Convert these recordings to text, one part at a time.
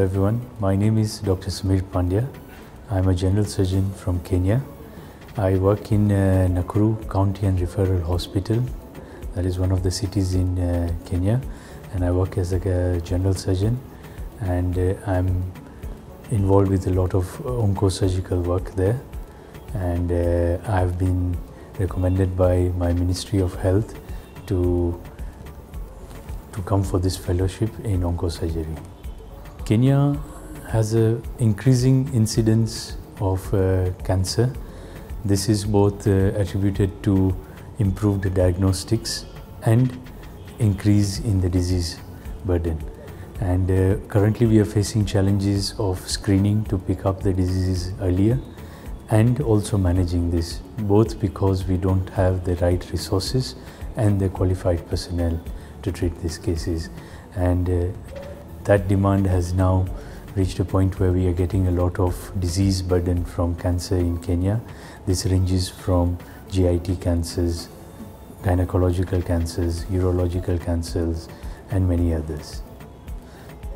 Hello everyone, my name is Dr. Pandya. I am a general surgeon from Kenya. I work in Nakuru County and Referral Hospital. That is one of the cities in Kenya, and I work as a general surgeon, and I'm involved with a lot of oncosurgical work there, and I have been recommended by my Ministry of Health to come for this fellowship in oncosurgery. Kenya has an increasing incidence of cancer. This is both attributed to improved diagnostics and increase in the disease burden. And currently we are facing challenges of screening to pick up the diseases earlier and also managing this, both because we don't have the right resources and the qualified personnel to treat these cases. And that demand has now reached a point where we are getting a lot of disease burden from cancer in Kenya. This ranges from GIT cancers, gynecological cancers, urological cancers, and many others.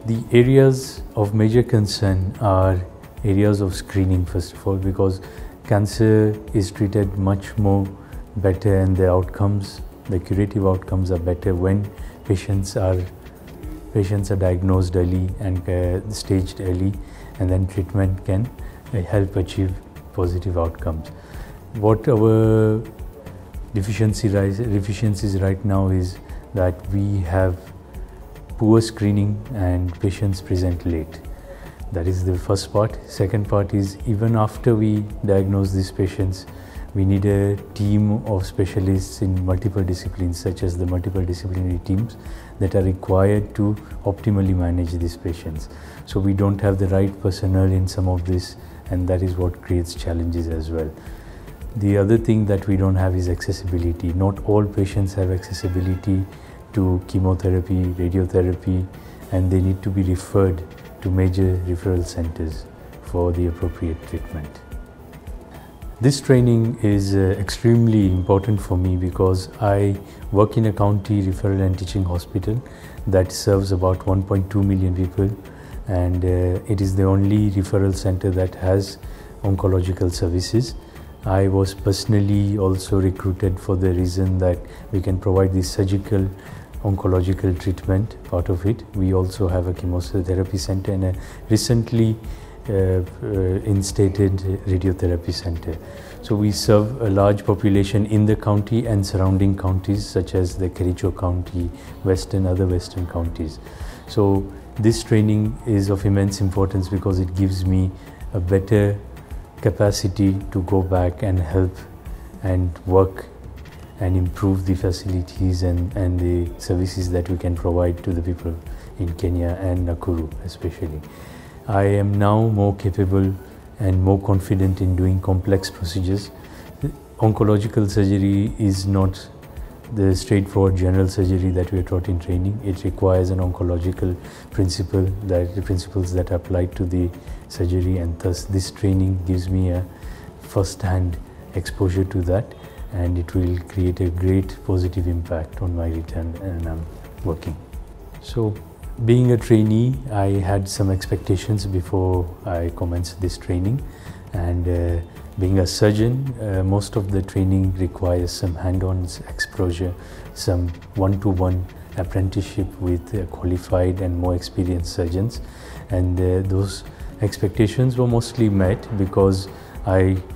The areas of major concern are areas of screening, first of all, because cancer is treated much more better, and the outcomes, the curative outcomes are better when patients are diagnosed early and staged early, and then treatment can help achieve positive outcomes. What our deficiencies right now is that we have poor screening and patients present late. That is the first part. Second part is, even after we diagnose these patients, we need a team of specialists in multiple disciplines, such as the multiple disciplinary teams that are required to optimally manage these patients. So we don't have the right personnel in some of this, and that is what creates challenges as well. The other thing that we don't have is accessibility. Not all patients have accessibility to chemotherapy, radiotherapy, and they need to be referred to major referral centers for the appropriate treatment. This training is extremely important for me because I work in a county referral and teaching hospital that serves about 1.2 million people, and it is the only referral center that has oncological services. I was personally also recruited for the reason that we can provide the surgical oncological treatment part of it. We also have a chemotherapy center and a recently instated radiotherapy center. So we serve a large population in the county and surrounding counties, such as the Kelej County, other western counties. So this training is of immense importance because it gives me a better capacity to go back and help and work and improve the facilities and the services that we can provide to the people in Kenya and Nakuru especially. I am now more capable and more confident in doing complex procedures. Oncological surgery is not the straightforward general surgery that we are taught in training. It requires an oncological principles that are applied to the surgery, and thus this training gives me a first-hand exposure to that, and it will create a great positive impact on my return and I'm working. So, being a trainee, I had some expectations before I commenced this training, and being a surgeon, most of the training requires some hand-on exposure, some one-to-one apprenticeship with qualified and more experienced surgeons, and those expectations were mostly met because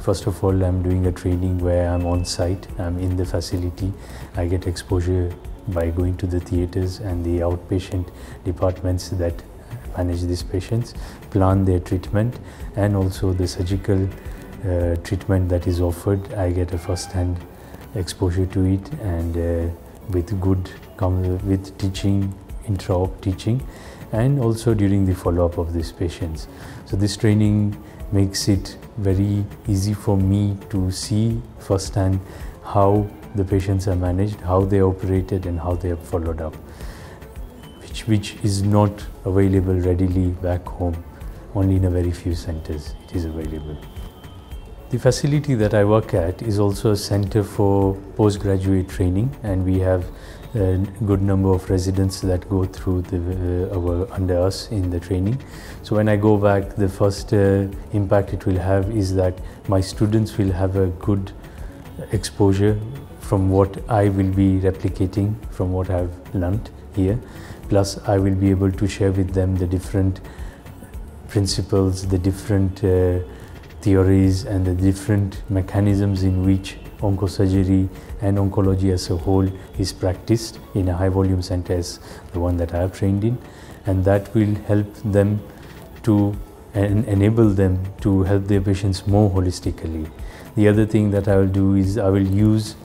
first of all, I'm doing a training where I'm on site, I'm in the facility, I get exposure by going to the theatres and the outpatient departments that manage these patients, plan their treatment, and also the surgical treatment that is offered. I get a first-hand exposure to it, and with teaching, intra-op teaching, and also during the follow-up of these patients. So this training makes it very easy for me to see firsthand how the patients are managed, how they are operated, and how they are followed up, which is not available readily back home. Only in a very few centers it is available. The facility that I work at is also a center for postgraduate training, and we have a good number of residents that go through under us in the training. So when I go back, the first impact it will have is that my students will have a good exposure from what I will be replicating from what I've learnt here. Plus I will be able to share with them the different principles, the different theories and the different mechanisms in which oncosurgery and oncology as a whole is practiced in a high volume center as the one that I have trained in, and that will help them to and enable them to help their patients more holistically. The other thing that I will do is I will use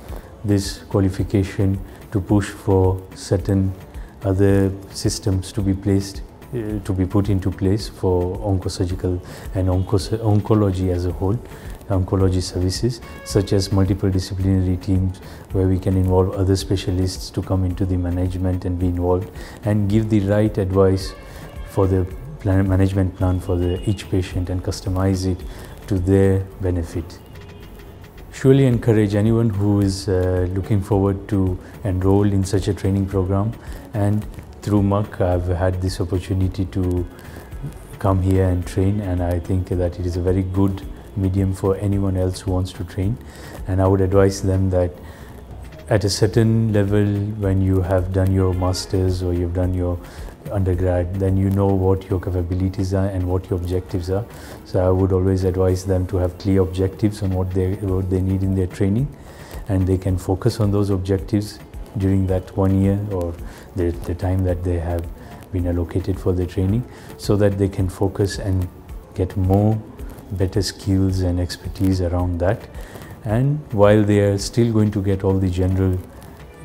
this qualification to push for certain other systems to be placed, to be put into place for oncosurgical and oncology as a whole, oncology services, such as multiple disciplinary teams where we can involve other specialists to come into the management and be involved and give the right advice for the management plan for each patient and customize it to their benefit. Surely encourage anyone who is looking forward to enroll in such a training program, and through Merck I've had this opportunity to come here and train, and I think that it is a very good medium for anyone else who wants to train. And I would advise them that at a certain level, when you have done your masters or you've done your undergrad, then you know what your capabilities are and what your objectives are. So I would always advise them to have clear objectives on what they need in their training, and they can focus on those objectives during that 1 year or the time that they have been allocated for the training, so that they can focus and get better skills and expertise around that. And while they are still going to get all the general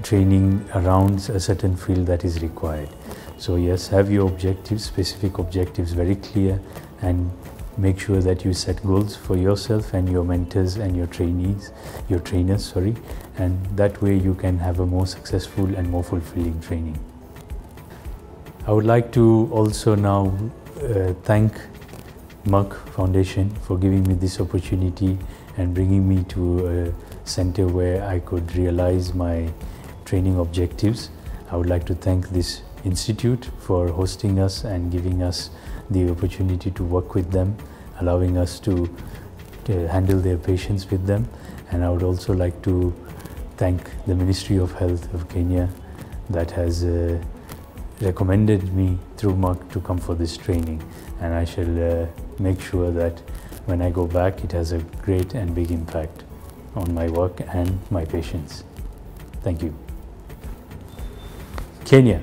training around a certain field that is required. So yes, have your objectives, specific objectives very clear, and make sure that you set goals for yourself and your mentors and your trainers, and that way you can have a more successful and more fulfilling training. I would like to also now thank Merck Foundation for giving me this opportunity and bringing me to a center where I could realize my training objectives. I would like to thank this institute for hosting us and giving us the opportunity to work with them, allowing us to handle their patients with them. And I would also like to thank the Ministry of Health of Kenya that has recommended me through Merck to come for this training, and I shall make sure that when I go back it has a great and big impact on my work and my patients. Thank you. Kenya.